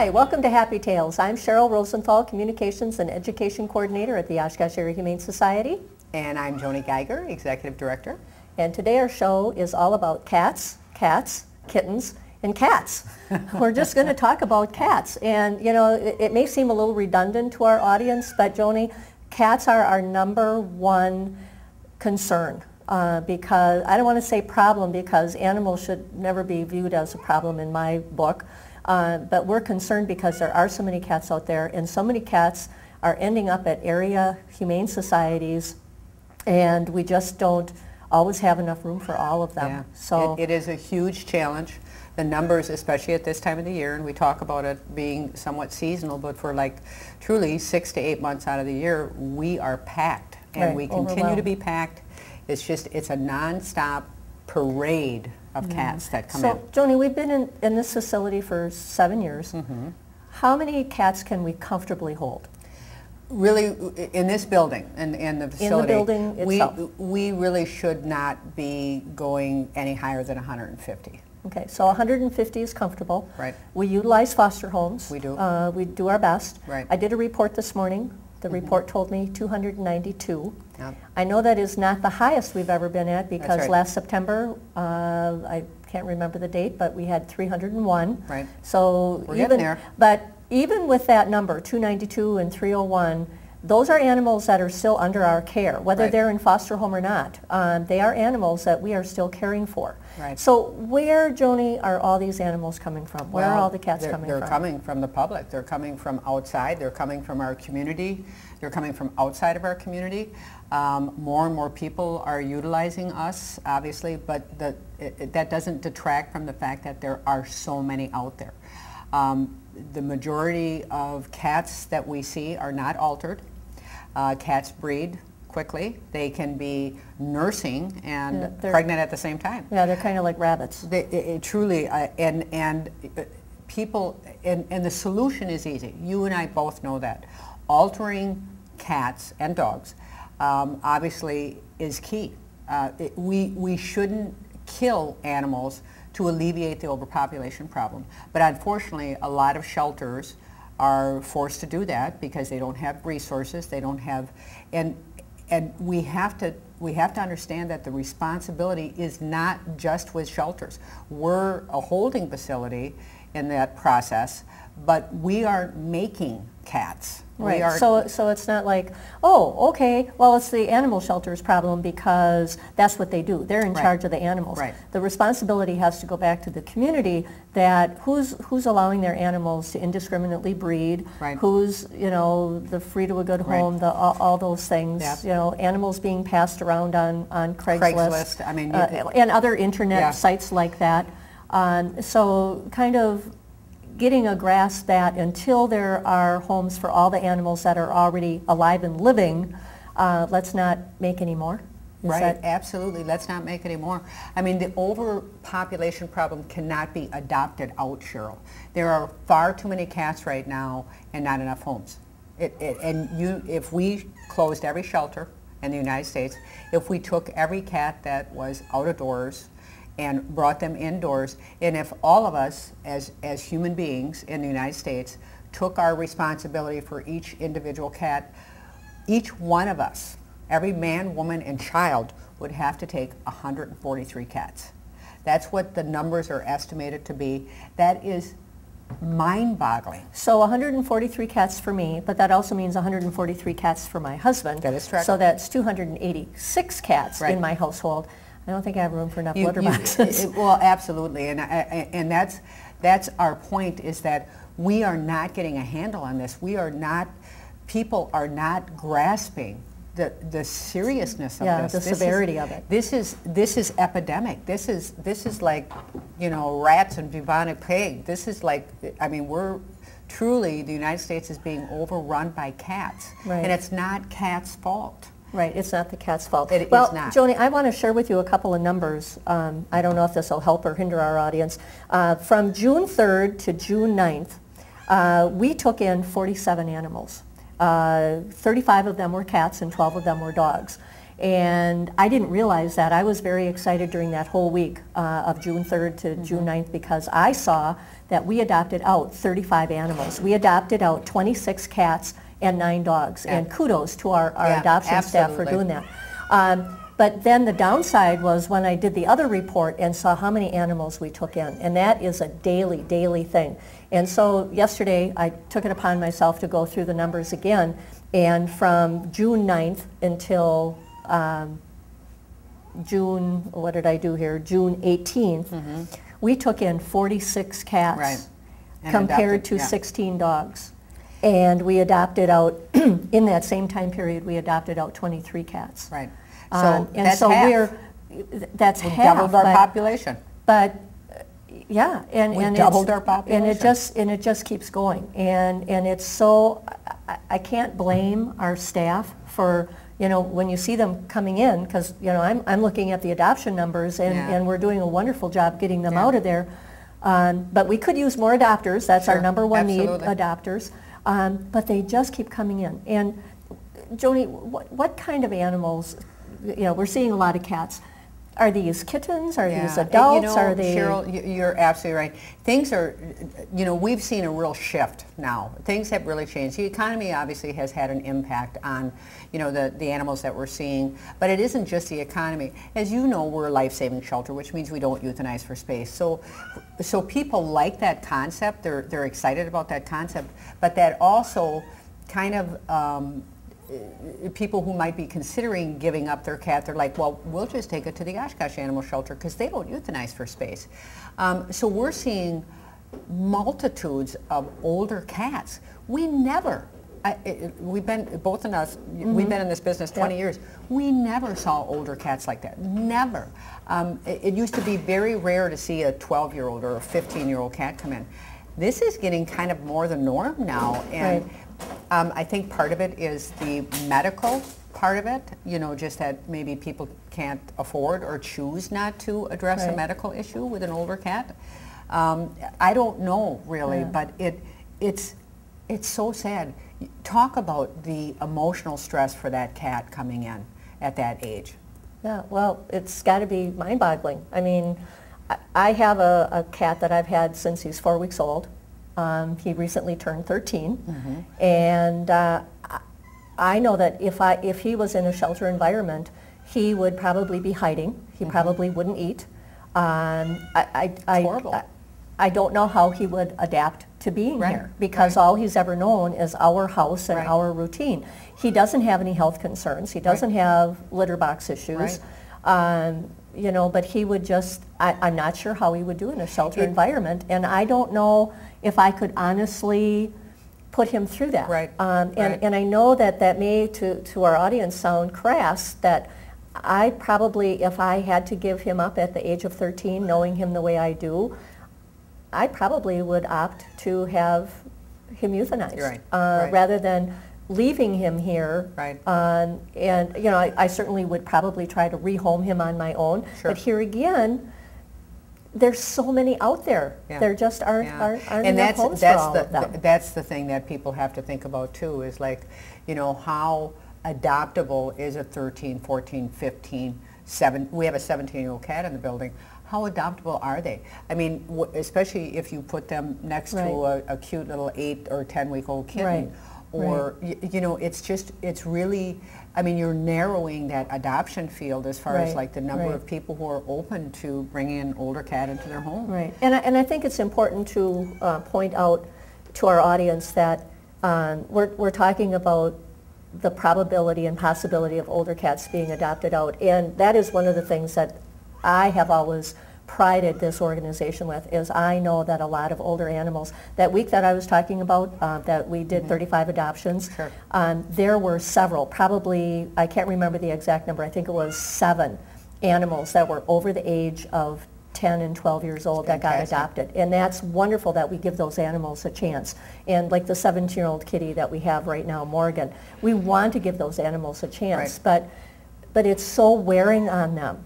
Hi, welcome to Happy Tales. I'm Cheryl Rosenthal, Communications and Education Coordinator at the Oshkosh Area Humane Society. And I'm Joni Geiger, Executive Director. And today our show is all about cats, kittens, and cats. We're just going to talk about cats. And you know, it may seem a little redundant to our audience, but Joni, cats are our #1 concern. Because I don't want to say problem because animals should never be viewed as a problem in my book. But we're concerned because there are so many cats out there, and so many cats are ending up at area humane societies, and we just don't always have enough room for all of them. Yeah. So it is a huge challenge. The numbers, especially at this time of the year, and we talk about it being somewhat seasonal, but for like truly 6 to 8 months out of the year, we are packed, and Right, we continue to be packed. It's a non-stop parade of cats that come in. So, Joni, we've been in this facility for 7 years. Mm-hmm. How many cats can we comfortably hold? Really, in this building and the facility, In the building itself? we really should not be going any higher than 150. Okay, so 150 is comfortable. Right. We utilize foster homes. We do. We do our best. Right. I did a report this morning. The report told me 292. Yep. I know that is not the highest we've ever been at because right. last September, I can't remember the date, but we had 301. Right. So We're getting there. But even with that number, 292 and 301, those are animals that are still under our care, whether Right. they're in foster home or not. They are animals that we are still caring for. Right. So where, Joni, are all these animals coming from? Where are all the cats coming from? They're coming from the public. They're coming from outside. They're coming from our community. They're coming from outside of our community. More and more people are utilizing us, obviously, but that doesn't detract from the fact that there are so many out there. The majority of cats that we see are not altered. Cats breed quickly. They can be nursing and pregnant at the same time. Yeah, they're kind of like rabbits. Truly, people, and the solution is easy. You and I both know that. Altering cats and dogs obviously is key. We shouldn't kill animals to alleviate the overpopulation problem. But unfortunately, a lot of shelters are forced to do that because they don't have resources, they don't have, and we have to understand that the responsibility is not just with shelters. We're a holding facility in that process, but we are making cats. Right. So it's not like, oh, okay, well, it's the animal shelter's problem because that's what they do. They're in charge of the animals. Right. The responsibility has to go back to the community that who's allowing their animals to indiscriminately breed, Right. who's, you know, the free to a good home, all those things, Yep. you know, animals being passed around on Craigslist. I mean, and other internet sites like that. So kind of getting a grasp that until there are homes for all the animals that are already alive and living, let's not make any more. Right, absolutely. Let's not make any more. I mean, the overpopulation problem cannot be adopted out, Cheryl. There are far too many cats right now and not enough homes. If we closed every shelter in the United States, if we took every cat that was out of doors and brought them indoors, and if all of us as human beings in the United States took our responsibility for each individual cat, each one of us, every man, woman, and child would have to take 143 cats. That's what the numbers are estimated to be. That is mind-boggling. So 143 cats for me, but that also means 143 cats for my husband. That is correct. So that's 286 cats in my household. I don't think I have room for enough litter boxes. Well, absolutely, and that's our point, is that we are not getting a handle on this. People are not grasping the seriousness of this. The severity of it. This is epidemic. This is like, you know, rats and bubonic plague. This is like, I mean, the United States is being overrun by cats, and it's not cats' fault. Right, it's not the cat's fault. It's well, not. Joni, I want to share with you a couple of numbers. I don't know if this will help or hinder our audience. From June 3rd to June 9th, we took in 47 animals. 35 of them were cats and 12 of them were dogs. And I didn't realize that. I was very excited during that whole week of June 3rd to June 9th because I saw that we adopted out 35 animals. We adopted out 26 cats and 9 dogs. And kudos to our adoption staff for doing that. But then the downside was when I did the other report and saw how many animals we took in. And that is a daily thing. And so yesterday I took it upon myself to go through the numbers again. And from June 9th until June, what did I do here? June 18th, we took in 46 cats compared to 16 dogs. And we adopted out, in that same time period, we adopted out 23 cats. Right. So and that's so half. That's We half. doubled our population. But yeah, and doubled our population. And it just keeps going. And it's so, I can't blame our staff for, you know, when you see them coming in, because, you know, I'm looking at the adoption numbers and we're doing a wonderful job getting them out of there. But we could use more adopters. That's our number one need, adopters. But they just keep coming in. And Joni, what kind of animals, you know, we're seeing a lot of cats. Are these kittens? Are these adults? You know, are they? Cheryl, you're absolutely right. Things are, you know, we've seen a real shift now. Things have really changed. The economy obviously has had an impact on, you know, the animals that we're seeing. But it isn't just the economy. As you know, we're a life-saving shelter, which means we don't euthanize for space. So people like that concept. They're excited about that concept. But that also kind of people who might be considering giving up their cat, they're like, well, we'll just take it to the Oshkosh Animal Shelter because they don't euthanize for space. So we're seeing multitudes of older cats. We never, we've been, both of us, we've been in this business 20 years. We never saw older cats like that, never. It used to be very rare to see a 12-year-old or a 15-year-old cat come in. This is getting kind of more the norm now. And I think part of it is the medical part of it, you know, just that maybe people can't afford or choose not to address a medical issue with an older cat. I don't know really, but it's so sad. Talk about the emotional stress for that cat coming in at that age. Yeah, well, it's got to be mind-boggling. I mean, I have a cat that I've had since he's 4 weeks old. He recently turned 13, and I know that if he was in a shelter environment, he would probably be hiding. He probably wouldn't eat. Horrible. I don't know how he would adapt to being here because all he's ever known is our house and our routine. He doesn't have any health concerns. He doesn't have litter box issues. You know, but he would just, I'm not sure how he would do in a shelter environment, and I don't know if I could honestly put him through that. And I know that may, to our audience, sound crass, that I probably, if I had to give him up at the age of 13, knowing him the way I do, I probably would opt to have him euthanized rather than leaving him here. And you know, I certainly would probably try to rehome him on my own. But here again, there's so many out there. There just aren't enough homes for all of them. That's the thing that people have to think about too, is like, you know, how adoptable is a 13, 14, 15, 7, we have a 17-year-old cat in the building. How adoptable are they? I mean, especially if you put them next to a cute little 8 or 10-week-old kitten. Or, you know, it's really, I mean, you're narrowing that adoption field as far as like the number of people who are open to bringing an older cat into their home. And I think it's important to point out to our audience that we're talking about the probability and possibility of older cats being adopted out. And that is one of the things that I have always prided this organization with, is I know that a lot of older animals, that week that I was talking about, that we did 35 adoptions, there were several, probably, I can't remember the exact number, I think it was 7 animals that were over the age of 10 and 12 years old that got adopted. And that's wonderful that we give those animals a chance. And like the 17-year-old kitty that we have right now, Morgan, we want to give those animals a chance, but it's so wearing on them.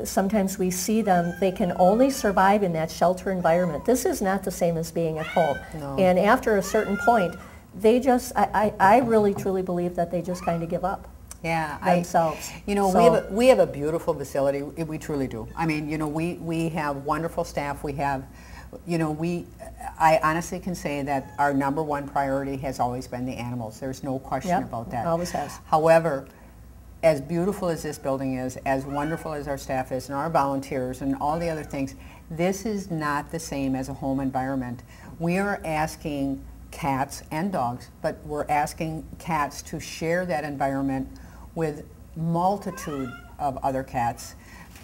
Sometimes we see them, they can only survive in that shelter environment. This is not the same as being at home. And after a certain point, they just, I really truly believe that they just kind of give up. themselves. You know, So, we have a beautiful facility. We truly do. I mean, you know, we have wonderful staff. We have, you know, I honestly can say that our #1 priority has always been the animals. There's no question about that. Always has. However, as beautiful as this building is, as wonderful as our staff is, and our volunteers, and all the other things, this is not the same as a home environment. We are asking cats and dogs, but we're asking cats to share that environment with multitude of other cats.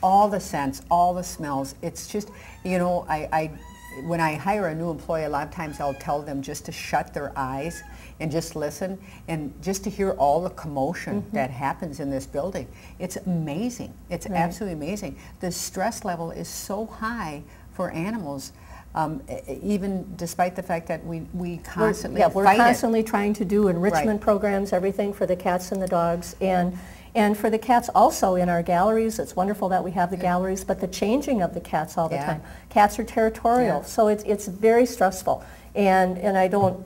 All the scents, all the smells. It's just, you know, when I hire a new employee, a lot of times I'll tell them just to shut their eyes and just listen and just to hear all the commotion that happens in this building. It's amazing. It's absolutely amazing. The stress level is so high for animals, even despite the fact that we constantly we're constantly trying to do enrichment programs, everything for the cats and the dogs, and for the cats also in our galleries. It's wonderful that we have the galleries, but the changing of the cats all the time. Cats are territorial, so it's very stressful, and I don't.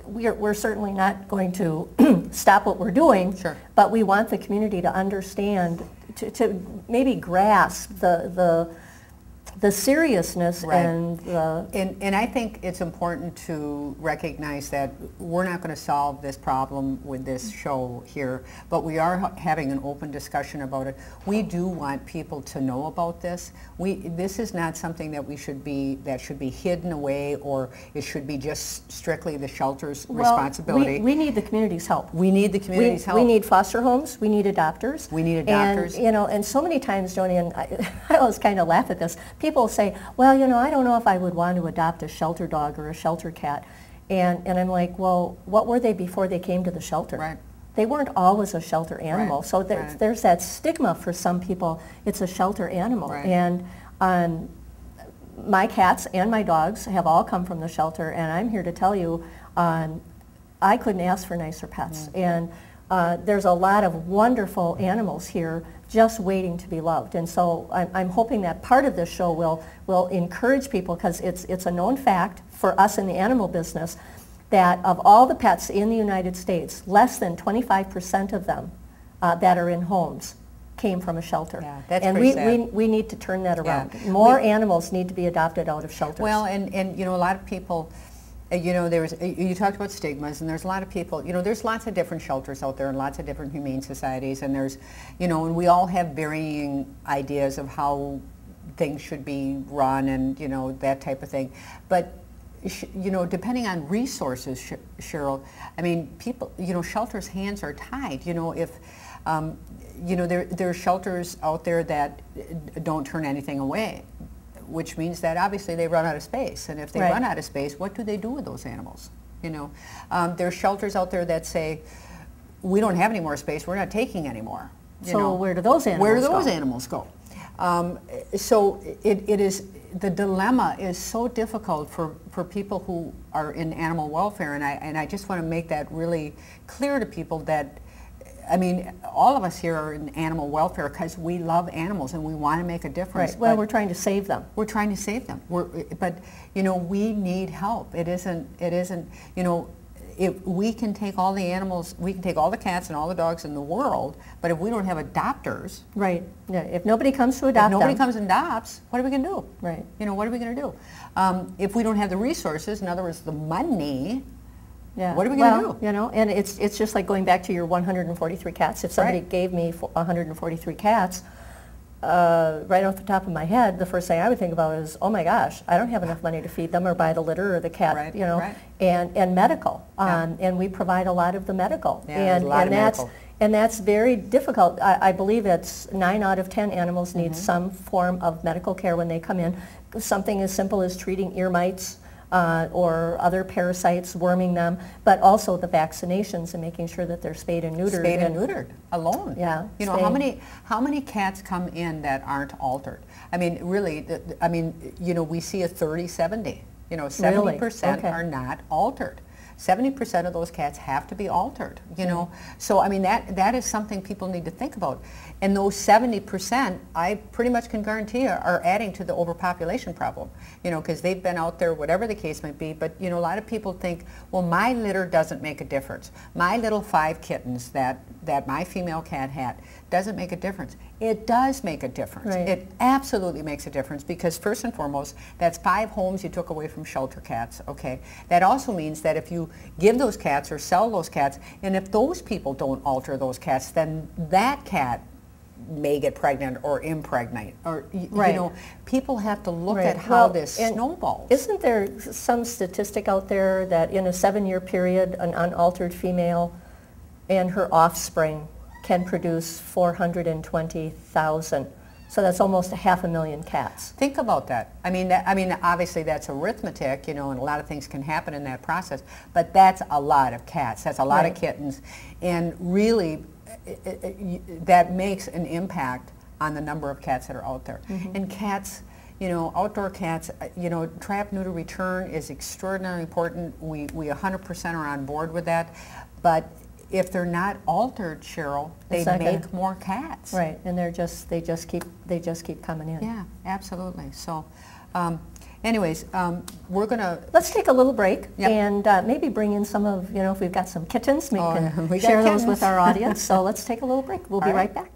We're certainly not going to stop what we're doing, but we want the community to understand, to maybe grasp the seriousness and I think it's important to recognize that we're not going to solve this problem with this show here, but we are having an open discussion about it. We do want people to know about this. This is not something that should be hidden away, or it should be just strictly the shelter's responsibility. We need the community's help. We need the community's help. We need foster homes. We need adopters. We need adopters. And, you know, and so many times, Joni, and I always kind of laugh at this. People say, well, you know, I don't know if I would want to adopt a shelter dog or a shelter cat. And I'm like, well, what were they before they came to the shelter? Right. They weren't always a shelter animal. So there's that stigma for some people. It's a shelter animal. And my cats and my dogs have all come from the shelter, and I'm here to tell you, I couldn't ask for nicer pets. And there's a lot of wonderful animals here just waiting to be loved. And so I'm hoping that part of this show will encourage people, because it's a known fact for us in the animal business that of all the pets in the United States, less than 25% of them that are in homes came from a shelter. Yeah, that's and pretty sad. we need to turn that around. More animals need to be adopted out of shelters. Well, and you know, a lot of people, you know, you talked about stigmas, and there's a lot of people, you know, there's lots of different shelters out there and lots of different humane societies, and there's, you know, and we all have varying ideas of how things should be run and, you know, that type of thing. But, you know, depending on resources, Cheryl, I mean, people, you know, shelters' hands are tied. You know, if, you know, there are shelters out there that don't turn anything away, which means that obviously they run out of space. And if they run out of space, what do they do with those animals? You know, there are shelters out there that say, we don't have any more space, we're not taking any more. So where do those animals go? Where do those animals go? So it is, the dilemma is so difficult for people who are in animal welfare, and I just want to make that really clear to people that, I mean, all of us here are in animal welfare because we love animals and we want to make a difference. Right. Well, we're trying to save them. We're trying to save them. But you know, we need help. It isn't. You know, if we can take all the animals, we can take all the cats and all the dogs in the world, but if we don't have adopters, right? Yeah. If nobody comes to adopt if nobody comes and adopts, what are we going to do? Right. You know, what are we going to do? If we don't have the resources, in other words, the money. Yeah. What are we going to do? You know, and it's just like going back to your 143 cats. If somebody gave me 143 cats, right off the top of my head, the first thing I would think about is, oh my gosh, I don't have enough money to feed them or buy the litter or the cat, you know, and medical. And we provide a lot of the medical. And that's very difficult. I believe it's 9 out of 10 animals need some form of medical care when they come in. Something as simple as treating ear mites, or other parasites, worming them, but also the vaccinations and making sure that they're spayed and neutered. Spayed and neutered alone. Yeah. You know, how many cats come in that aren't altered? I mean, really, you know, we see a 30-70. You know, 70% are not altered. 70% of those cats have to be altered, you know. So I mean, that is something people need to think about. And those 70%, I pretty much can guarantee you, are adding to the overpopulation problem, you know, because they've been out there, whatever the case might be. But, you know, a lot of people think, well, my litter doesn't make a difference. My little 5 kittens that my female cat had doesn't make a difference. It does make a difference. Right. It absolutely makes a difference, because first and foremost, that's 5 homes you took away from shelter cats, okay? That also means that if you give those cats or sell those cats, and if those people don't alter those cats, then that cat may get pregnant or impregnate, or Right. you know, people have to look Right. at how Well, this and snowballs. Isn't there some statistic out there that in a 7-year period, an unaltered female and her offspring can produce 420,000? So that's almost 500,000 cats. Think about that. I mean, obviously that's arithmetic, you know, and a lot of things can happen in that process. But that's a lot of cats. That's a lot Right. of kittens, and really, that makes an impact on the number of cats that are out there. And cats, you know, outdoor cats, you know, trap, neuter, return is extraordinarily important. We 100% are on board with that. But if they're not altered, Cheryl, they make more cats. Right, and they just keep coming in. Yeah, absolutely. So, anyways, we're gonna. Let's take a little break. Yep. And maybe bring in some of, you know, if we've got some kittens, we can we got share those kittens. with our audience. So let's take a little break. We'll be right back.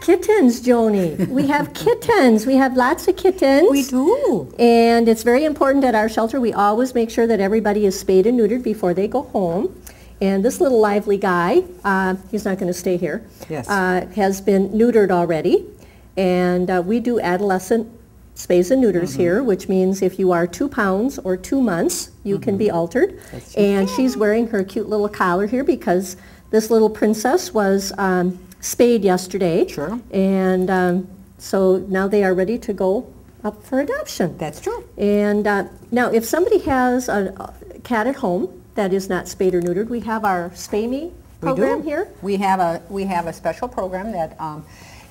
Kittens, Joni. We have kittens. We have lots of kittens. We do. And it's very important at our shelter. We always make sure that everybody is spayed and neutered before they go home. And this little lively guy, he's not going to stay here, Yes. Has been neutered already. And we do adolescent spays and neuters here, which means if you are 2 pounds or 2 months, you can be altered. And she's wearing her cute little collar here because this little princess was spayed yesterday. Sure. And so now they are ready to go up for adoption. That's true. And now if somebody has a cat at home that is not spayed or neutered, we have our Spay Me program here. We have a special program that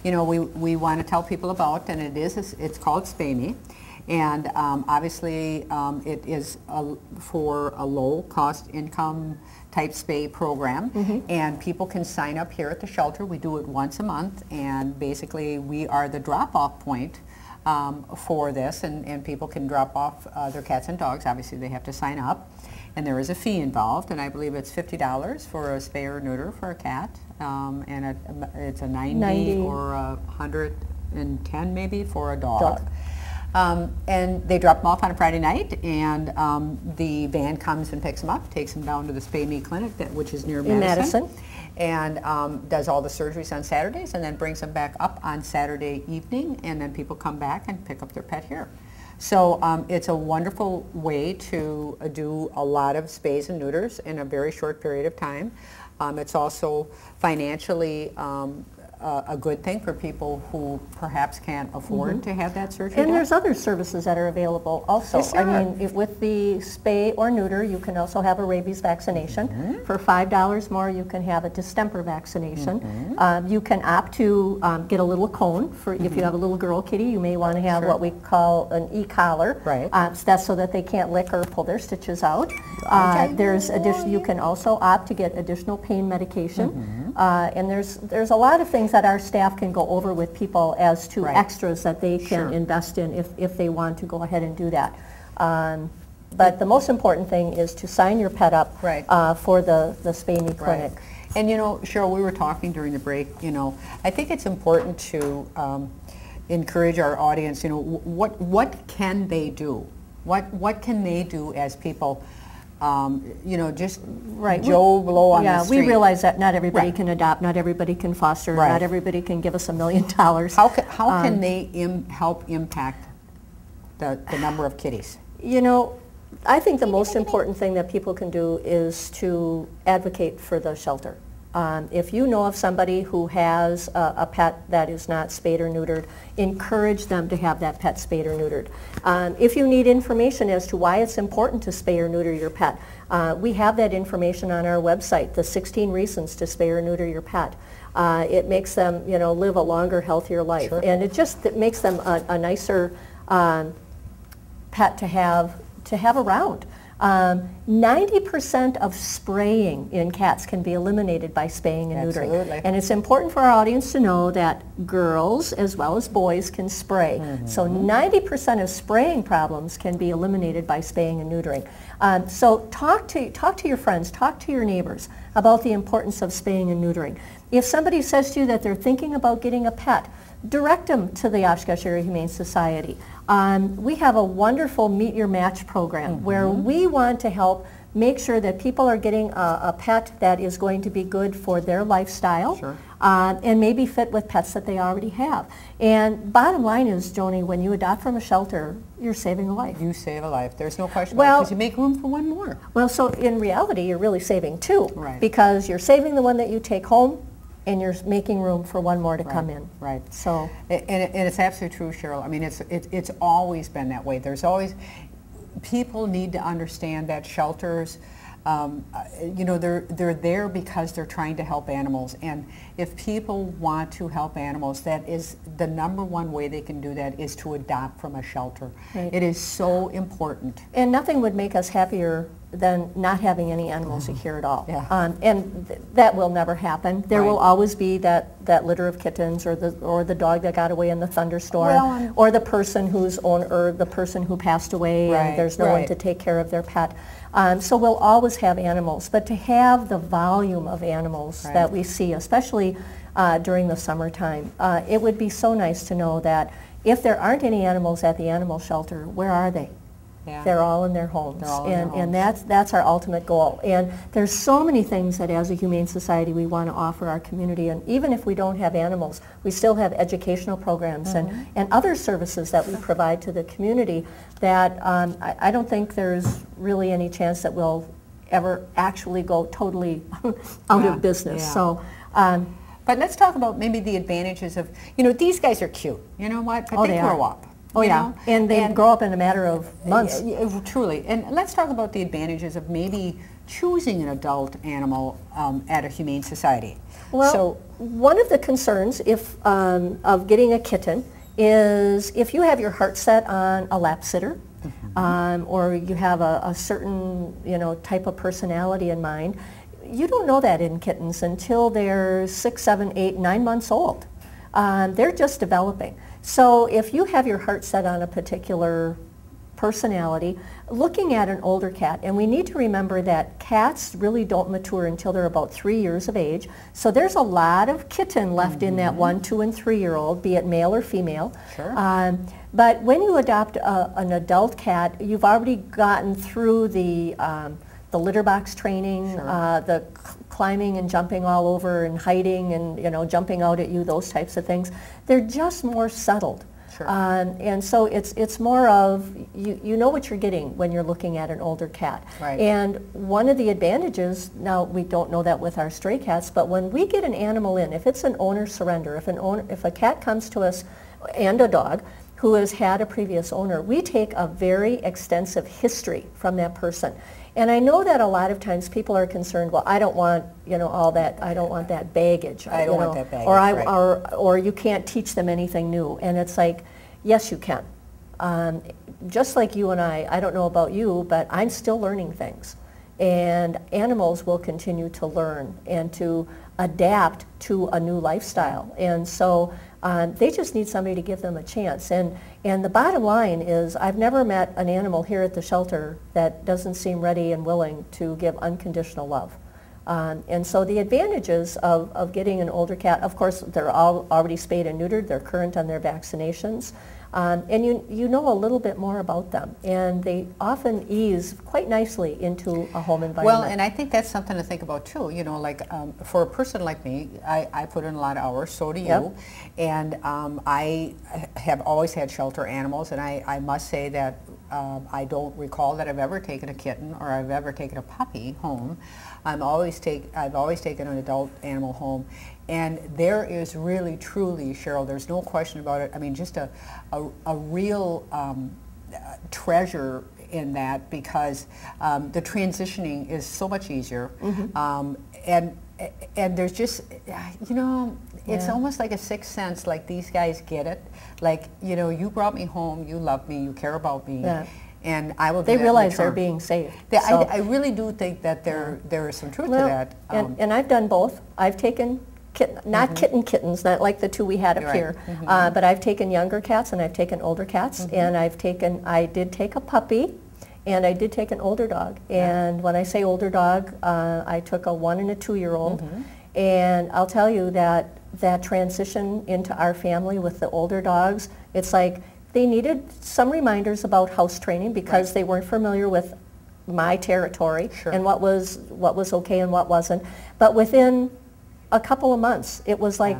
you know, we want to tell people about, and it's called Spay Me. And obviously it is for a low cost income type spay program, and people can sign up here at the shelter. We do it once a month, and basically we are the drop-off point for this, and people can drop off their cats and dogs. Obviously they have to sign up, and there is a fee involved, and I believe it's $50 for a spay or neuter for a cat, and it's a 90 or 110 maybe for a dog. And they drop them off on a Friday night, and the van comes and picks them up, takes them down to the Spay Me Clinic, which is near Madison, and does all the surgeries on Saturdays, and then brings them back up on Saturday evening, and then people come back and pick up their pet here. So it's a wonderful way to do a lot of spays and neuters in a very short period of time. It's also financially a good thing for people who perhaps can't afford to have that surgery And done. there's other services that are available also. Yes, I there are. mean, with the spay or neuter, you can also have a rabies vaccination. For $5 more, you can have a distemper vaccination. You can opt to get a little cone. For if you have a little girl kitty, you may want to have what we call an e-collar. Right. So that's so that they can't lick or pull their stitches out. Okay. You can also opt to get additional pain medication. And there's a lot of things that our staff can go over with people as to extras that they can invest in if they want to go ahead and do that. But the most important thing is to sign your pet up for the spay-me clinic. And you know, Cheryl, we were talking during the break, you know, I think it's important to encourage our audience, you know, what can they do? What can they do as people, you know, just Joe Blow on the street? Yeah, we realize that not everybody can adopt, not everybody can foster, not everybody can give us $1 million. How can they help impact the number of kitties? You know, I think the most important thing that people can do is to advocate for the shelter. If you know of somebody who has a pet that is not spayed or neutered, encourage them to have that pet spayed or neutered. If you need information as to why it's important to spay or neuter your pet, we have that information on our website, the 16 reasons to spay or neuter your pet. It makes them, you know, live a longer, healthier life. And it makes them a nicer pet to have around. 90% of spraying in cats can be eliminated by spaying and neutering. Absolutely. And it's important for our audience to know that girls as well as boys can spray. So 90% of spraying problems can be eliminated by spaying and neutering. So talk to your friends, talk to your neighbors about the importance of spaying and neutering. If somebody says to you that they're thinking about getting a pet, direct them to the Oshkosh Area Humane Society. We have a wonderful Meet Your Match program where we want to help make sure that people are getting a pet that is going to be good for their lifestyle and maybe fit with pets that they already have. And bottom line is, Joni, when you adopt from a shelter, you're saving a life. You save a life. There's no question about it, because you make room for one more. Well, so in reality, you're really saving two, because you're saving the one that you take home, and you're making room for one more to come in. Right. So, and it's absolutely true, Cheryl. I mean, it's always been that way. There's always, people need to understand that shelters, you know, they're there because they're trying to help animals. And if people want to help animals, that is the #1 way they can do that, is to adopt from a shelter. It is so important. And nothing would make us happier than not having any animals here at all. And that will never happen. There will always be that litter of kittens, or the dog that got away in the thunderstorm, or the person the person who passed away and there's no one to take care of their pet. So we'll always have animals, but to have the volume of animals that we see, especially during the summertime, it would be so nice to know that if there aren't any animals at the animal shelter, where are they? They're all in their homes, and that's our ultimate goal. And there's so many things that as a Humane Society we want to offer our community, and even if we don't have animals, we still have educational programs and other services that we provide to the community that I don't think there's really any chance that we'll ever actually go totally out of business. So. But let's talk about maybe the advantages of, you know, these guys are cute. You know what? But they grow up. Oh yeah, and they grow up in a matter of months. Truly. And let's talk about the advantages of maybe choosing an adult animal at a Humane Society. Well, so, one of the concerns of getting a kitten is if you have your heart set on a lap sitter, or you have a certain type of personality in mind, you don't know that in kittens until they're 6, 7, 8, 9 months old. They're just developing. So if you have your heart set on a particular personality, looking at an older cat, and we need to remember that cats really don't mature until they're about 3 years of age, so there's a lot of kitten left in that 1, 2, and 3-year-old, be it male or female. But when you adopt an adult cat, you've already gotten through the litter box training, the climbing and jumping all over and hiding and jumping out at you, those types of things. They're just more settled. Sure. And so it's more of, you know what you're getting when you're looking at an older cat. Right. And one of the advantages, now we don't know that with our stray cats, but when we get an animal in, if it's an owner surrender, if a cat comes to us, and a dog, who has had a previous owner, we take a very extensive history from that person. And I know that a lot of times people are concerned, well, I don't want, all that, I don't want that baggage. I don't want that baggage, or you can't teach them anything new. And it's like, yes, you can. Just like you and I don't know about you, but I'm still learning things. And animals will continue to learn and to adapt to a new lifestyle. And so they just need somebody to give them a chance. And the bottom line is, I've never met an animal here at the shelter that doesn't seem ready and willing to give unconditional love. And so the advantages of getting an older cat, of course, they're all already spayed and neutered, they're current on their vaccinations, and you know a little bit more about them, and they often ease quite nicely into a home environment. Well, and I think that's something to think about too, like for a person like me, I put in a lot of hours, so do you, yep. And I have always had shelter animals, and I must say that I don't recall that I've ever taken a kitten or I've ever taken a puppy home. I've always taken an adult animal home, and there is really, truly, Cheryl, there's no question about it. I mean, just a real treasure in that, because the transitioning is so much easier, mm-hmm. And there's just, it's almost like a sixth sense, like these guys get it. Like, you brought me home, you love me, you care about me. Yeah. And I will. They realize they're being saved. I really do think that there is some truth to that. And I've done both. I've taken not mm-hmm. kittens, not like the two we had up right. here, mm-hmm. but I've taken younger cats and I've taken older cats, mm-hmm. and I did take a puppy, and I did take an older dog. And when I say older dog, I took a 1 and a 2-year-old, mm-hmm. and I'll tell you that transition into our family with the older dogs, it's like, they needed some reminders about house training because right. they weren't familiar with my territory sure. and what was okay and what wasn't. But within a couple of months, it was like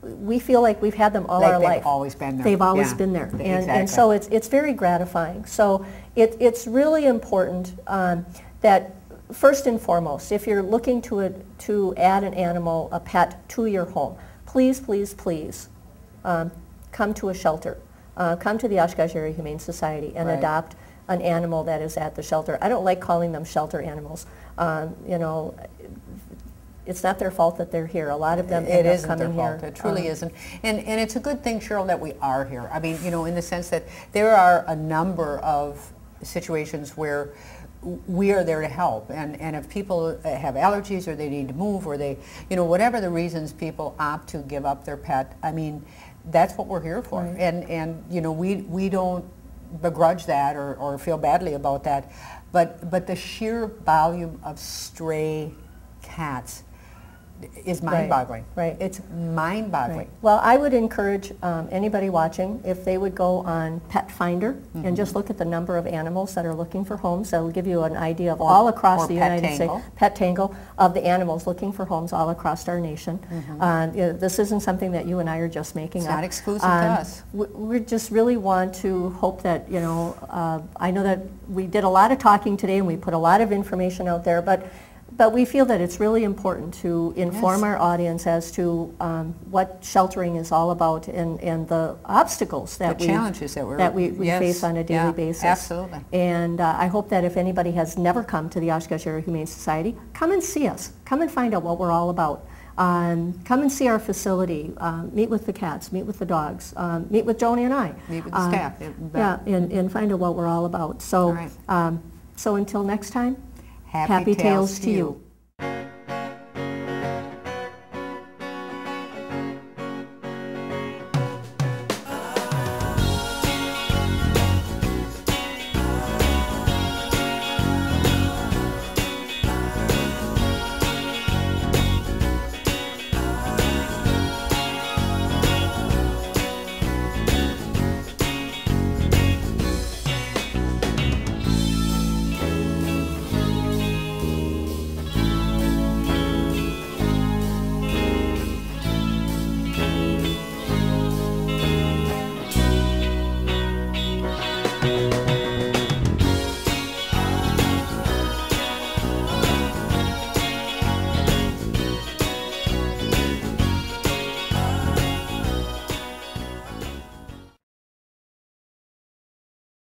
we feel like we've had them all our life. They've always been there. They've always been there, and so it's very gratifying. So it's really important that first and foremost, if you're looking to add an animal, a pet, to your home, please, please, please come to a shelter. Come to the Oshkosh Area Humane Society and right. adopt an animal that is at the shelter. I don't like calling them shelter animals. It's not their fault that they're here. A lot of them end up coming here. It truly isn't. And it's a good thing, Cheryl, that we are here. I mean, in the sense that there are a number of situations where we are there to help, and if people have allergies or they need to move or they, whatever the reasons people opt to give up their pet, I mean, that's what we're here for. Right. And we don't begrudge that or feel badly about that, but the sheer volume of stray cats is mind-boggling. Right. It's mind-boggling. Right. Well, I would encourage anybody watching, if they would go on Pet Finder mm-hmm. and just look at the number of animals that are looking for homes. That'll give you an idea of all across the United States. Pet Tangle, of the animals looking for homes all across our nation. Mm-hmm. This isn't something that you and I are just making up. It's not exclusive to us. We just really want to hope that, I know that we did a lot of talking today and we put a lot of information out there, but we feel that it's really important to inform our audience as to what sheltering is all about and the obstacles that challenges that we face on a daily basis. Absolutely. And I hope that if anybody has never come to the Oshkosh Area Humane Society, come and see us. Come and find out what we're all about. Come and see our facility. Meet with the cats. Meet with the dogs. Meet with Joni and I. Meet with the staff. And find out what we're all about. So, all right. So until next time. Happy tales to you.